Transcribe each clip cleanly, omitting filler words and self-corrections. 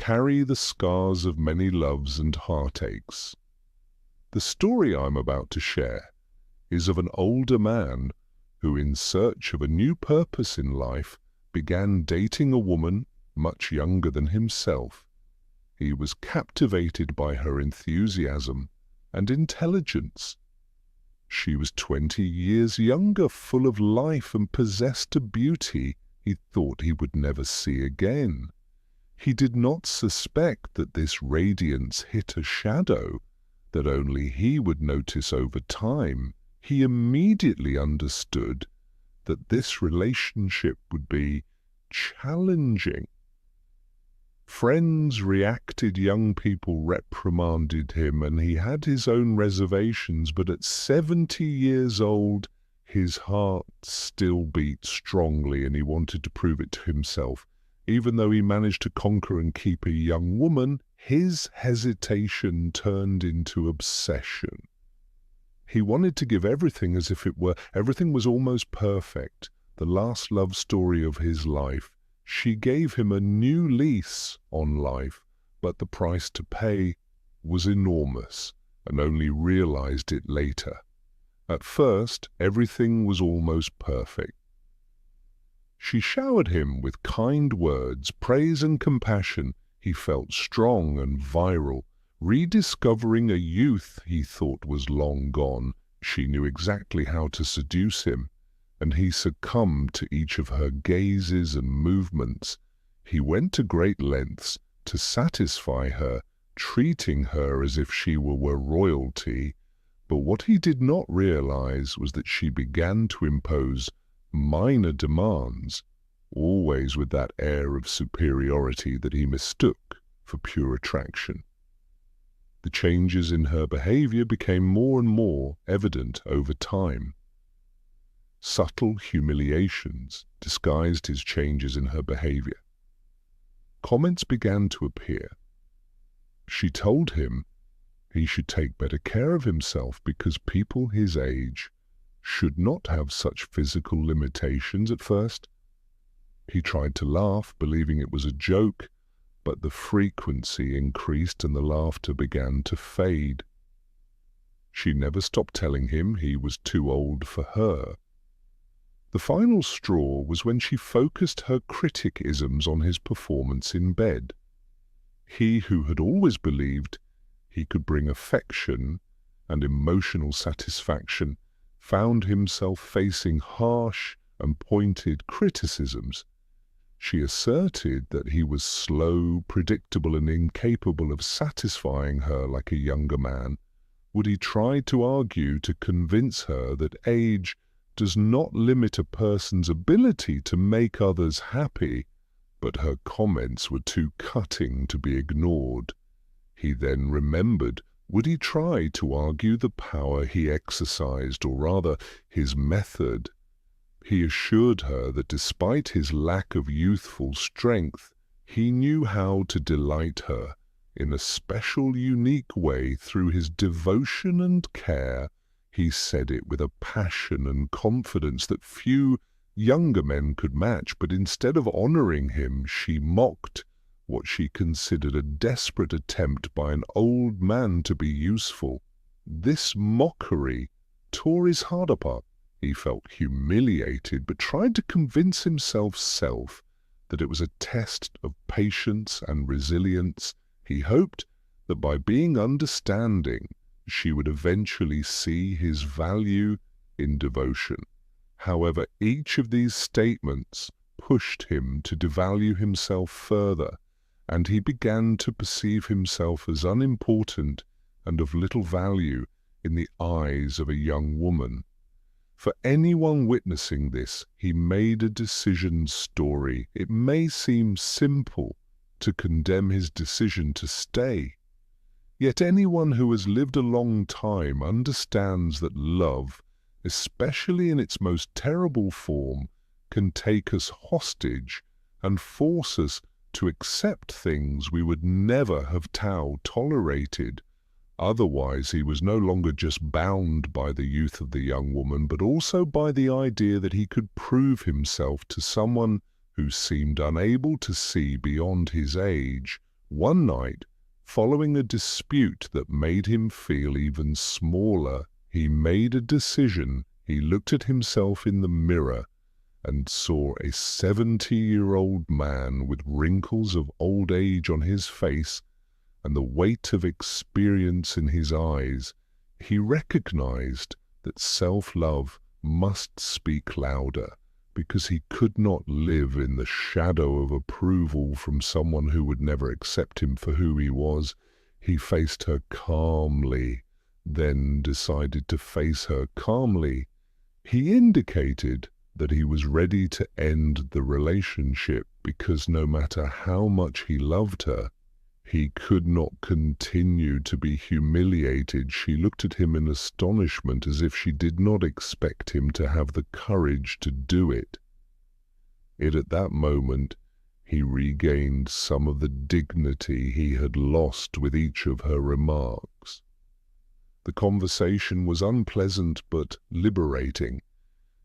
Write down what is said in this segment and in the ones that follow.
carry the scars of many loves and heartaches. The story I'm about to share is of an older man who, in search of a new purpose in life, began dating a woman much younger than himself. He was captivated by her enthusiasm and intelligence. She was 20 years younger, full of life, and possessed a beauty he thought he would never see again. He did not suspect that this radiance hid a shadow that only he would notice over time. He immediately understood that this relationship would be challenging. Friends reacted, young people reprimanded him, and he had his own reservations, but at 70 years old, his heart still beat strongly, and he wanted to prove it to himself. Even though he managed to conquer and keep a young woman, his hesitation turned into obsession. He wanted to give everything as if everything was almost perfect, the last love story of his life. She gave him a new lease on life, but the price to pay was enormous, and only realized it later. At first, everything was almost perfect. She showered him with kind words, praise and compassion. He felt strong and virile, rediscovering a youth he thought was long gone. She knew exactly how to seduce him, and he succumbed to each of her gazes and movements. He went to great lengths to satisfy her, treating her as if she were royalty. But what he did not realize was that she began to impose minor demands, always with that air of superiority that he mistook for pure attraction. The changes in her behavior became more and more evident over time. Subtle humiliations disguised his changes in her behavior. Comments began to appear. She told him he should take better care of himself because people his age should not have such physical limitations. At first, he tried to laugh, believing it was a joke, but the frequency increased and the laughter began to fade. She never stopped telling him he was too old for her. The final straw was when she focused her criticisms on his performance in bed. He who had always believed he could bring affection and emotional satisfaction found himself facing harsh and pointed criticisms. She asserted that he was slow, predictable, and incapable of satisfying her like a younger man. Would he try to argue to convince her that age does not limit a person's ability to make others happy, but her comments were too cutting to be ignored. He then remembered, would he try to argue the power he exercised, or rather his method? He assured her that despite his lack of youthful strength, he knew how to delight her in a special, unique way through his devotion and care. He said it with a passion and confidence that few younger men could match, but instead of honoring him, she mocked what she considered a desperate attempt by an old man to be useful. This mockery tore his heart apart. He felt humiliated, but tried to convince himself that it was a test of patience and resilience. He hoped that by being understanding, she would eventually see his value in devotion. However, each of these statements pushed him to devalue himself further, and he began to perceive himself as unimportant and of little value in the eyes of a young woman. For anyone witnessing this, he made a decision story. It may seem simple to condemn his decision to stay, yet anyone who has lived a long time understands that love, especially in its most terrible form, can take us hostage and force us to accept things we would never have tolerated. Otherwise, he was no longer just bound by the youth of the young woman, but also by the idea that he could prove himself to someone who seemed unable to see beyond his age One night, following a dispute that made him feel even smaller, he made a decision. He looked at himself in the mirror and saw a 70-year-old man with wrinkles of old age on his face and the weight of experience in his eyes. He recognized that self-love must speak louder, because he could not live in the shadow of approval from someone who would never accept him for who he was. He faced her calmly, then decided to face her calmly. He indicated that he was ready to end the relationship because no matter how much he loved her, he could not continue to be humiliated. She looked at him in astonishment, as if she did not expect him to have the courage to do it. Yet at that moment, he regained some of the dignity he had lost with each of her remarks. The conversation was unpleasant but liberating.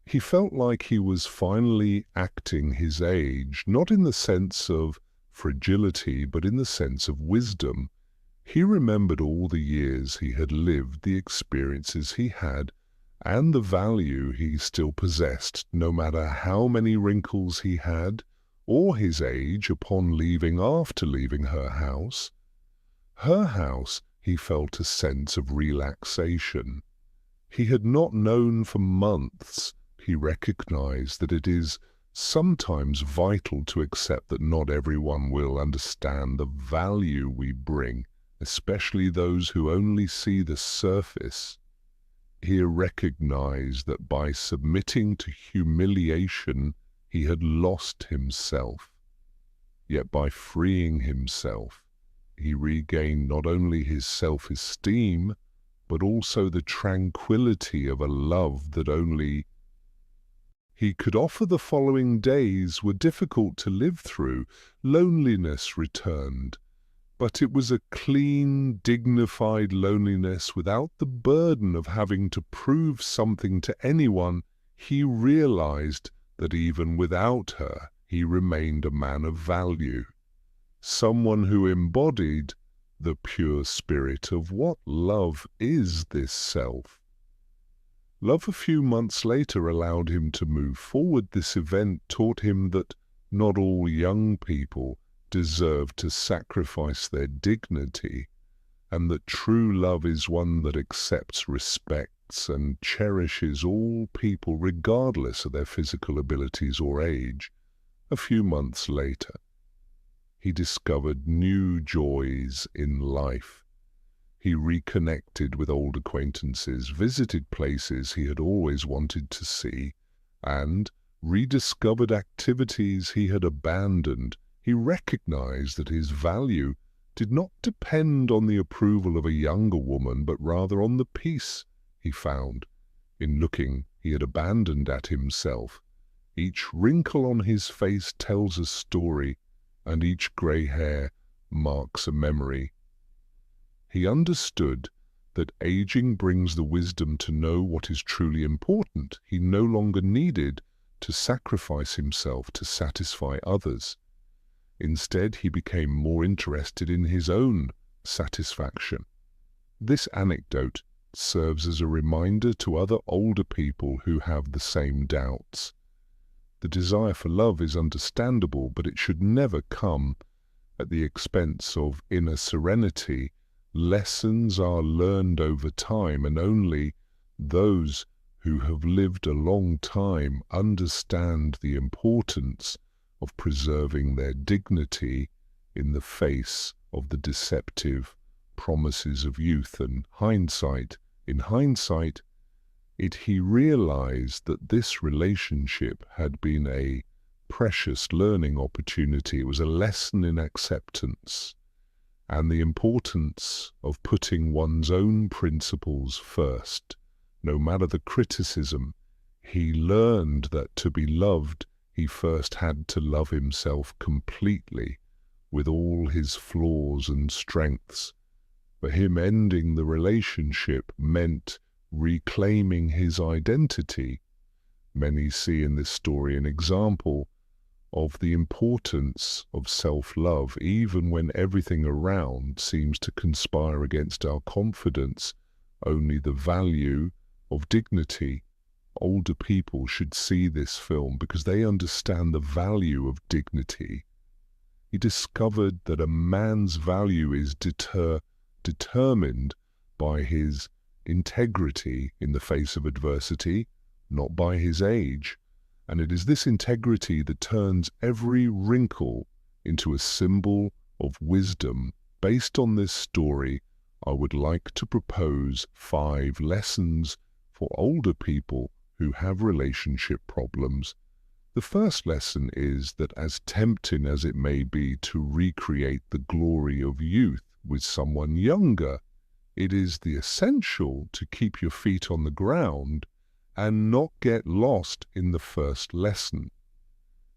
He felt like he was finally acting his age, not in the sense of fragility, but in the sense of wisdom. He remembered all the years he had lived, the experiences he had, and the value he still possessed, no matter how many wrinkles he had, or his age upon leaving after leaving her house. Her house, he felt a sense of relaxation. He had not known for months. He recognized that it is sometimes vital to accept that not everyone will understand the value we bring, especially those who only see the surface. He recognized that by submitting to humiliation, he had lost himself. Yet by freeing himself, he regained not only his self-esteem, but also the tranquility of a love that only he could offer. The following days were difficult to live through. Loneliness returned, but it was a clean, dignified loneliness without the burden of having to prove something to anyone. He realized that even without her, he remained a man of value, someone who embodied the pure spirit of what love is, this self. Love a few months later allowed him to move forward. This event taught him that not all young people deserve to sacrifice their dignity, and that true love is one that accepts, respects, and cherishes all people regardless of their physical abilities or age. A few months later, he discovered new joys in life. He reconnected with old acquaintances, visited places he had always wanted to see, and rediscovered activities he had abandoned. He recognized that his value did not depend on the approval of a younger woman, but rather on the peace he found in looking he had abandoned at himself. Each wrinkle on his face tells a story, and each grey hair marks a memory. He understood that aging brings the wisdom to know what is truly important. He no longer needed to sacrifice himself to satisfy others. Instead, he became more interested in his own satisfaction. This anecdote serves as a reminder to other older people who have the same doubts. The desire for love is understandable, but it should never come at the expense of inner serenity. Lessons are learned over time, and only those who have lived a long time understand the importance of preserving their dignity in the face of the deceptive promises of youth and hindsight. In hindsight, he realized that this relationship had been a precious learning opportunity. It was a lesson in acceptance and the importance of putting one's own principles first. No matter the criticism, he learned that to be loved, he first had to love himself completely, with all his flaws and strengths. For him, ending the relationship meant reclaiming his identity. Many see in this story an example of the importance of self-love, even when everything around seems to conspire against our confidence, only the value of dignity. Older people should see this film because they understand the value of dignity. He discovered that a man's value is determined by his integrity in the face of adversity, not by his age. And it is this integrity that turns every wrinkle into a symbol of wisdom. Based on this story, I would like to propose 5 lessons for older people who have relationship problems. The first lesson is that as tempting as it may be to recreate the glory of youth with someone younger, it is the essential to keep your feet on the ground and not get lost in the first lesson.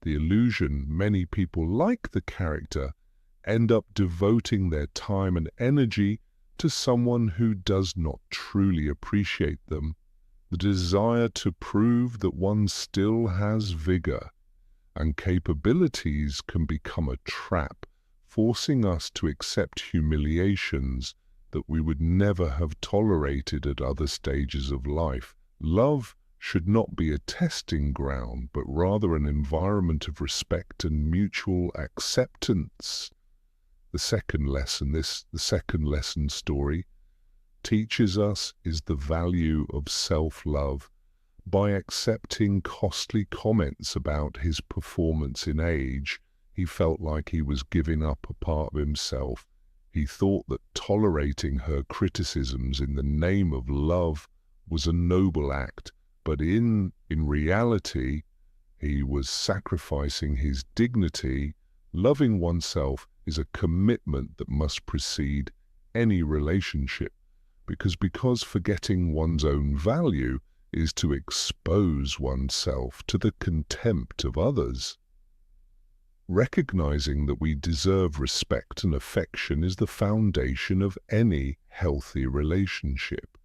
The illusion many people like the character end up devoting their time and energy to someone who does not truly appreciate them. The desire to prove that one still has vigor and capabilities can become a trap, forcing us to accept humiliations that we would never have tolerated at other stages of life. Love should not be a testing ground, but rather an environment of respect and mutual acceptance. The second lesson story teaches us is the value of self-love. By accepting costly comments about his performance in age, he felt like he was giving up a part of himself. He thought that tolerating her criticisms in the name of love was a noble act, but in reality, he was sacrificing his dignity. Loving oneself is a commitment that must precede any relationship, because forgetting one's own value is to expose oneself to the contempt of others. Recognizing that we deserve respect and affection is the foundation of any healthy relationship.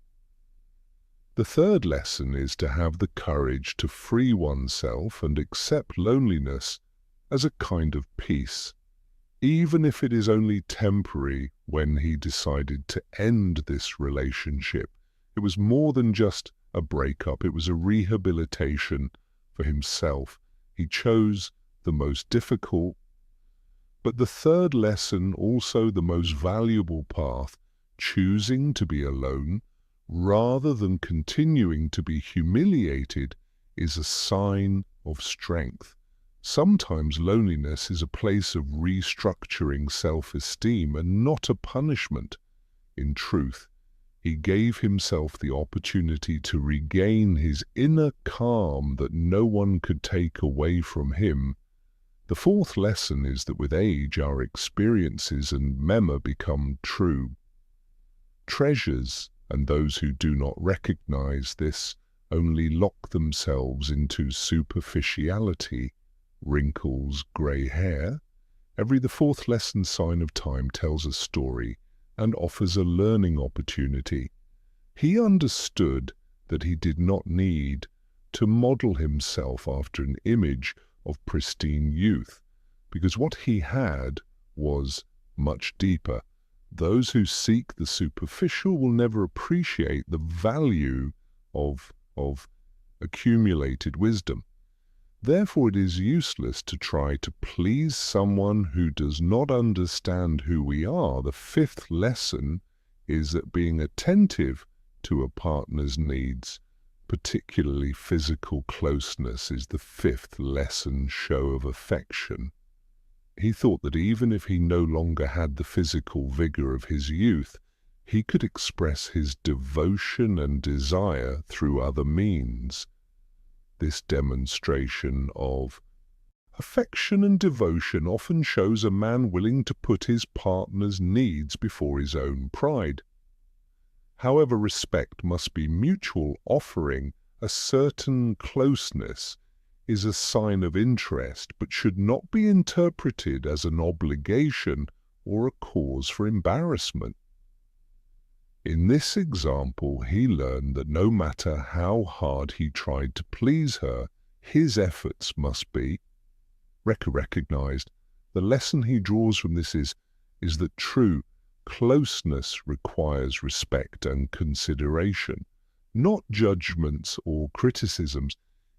The third lesson is to have the courage to free oneself and accept loneliness as a kind of peace, even if it is only temporary. When he decided to end this relationship, it was more than just a breakup, it was a rehabilitation for himself. He chose the most difficult, but the third lesson, also the most valuable path, choosing to be alone rather than continuing to be humiliated, is a sign of strength. Sometimes loneliness is a place of restructuring self-esteem and not a punishment. In truth, he gave himself the opportunity to regain his inner calm that no one could take away from him. The fourth lesson is that with age our experiences and memory become true treasures, and those who do not recognize this only lock themselves into superficiality, wrinkles, grey hair. The fourth lesson sign of time tells a story and offers a learning opportunity. He understood that he did not need to model himself after an image of pristine youth, because what he had was much deeper. Those who seek the superficial will never appreciate the value of accumulated wisdom. Therefore, it is useless to try to please someone who does not understand who we are. The fifth lesson is that being attentive to a partner's needs, particularly physical closeness, is the fifth lesson, show of affection. He thought that even if he no longer had the physical vigor of his youth, he could express his devotion and desire through other means. This demonstration of affection and devotion often shows a man willing to put his partner's needs before his own pride. However, respect must be mutual. Offering a certain closeness is a sign of interest, but should not be interpreted as an obligation or a cause for embarrassment. In this example, he learned that no matter how hard he tried to please her, his efforts must be recognized. The lesson he draws from this is that true closeness requires respect and consideration, not judgments or criticisms.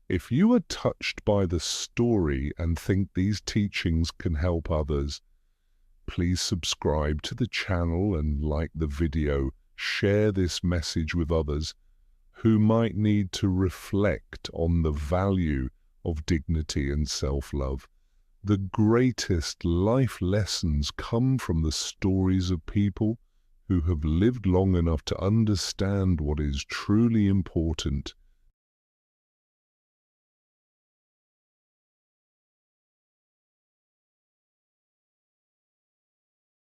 If you are touched by the story and think these teachings can help others, please subscribe to the channel and like the video. Share this message with others who might need to reflect on the value of dignity and self-love. The greatest life lessons come from the stories of people who have lived long enough to understand what is truly important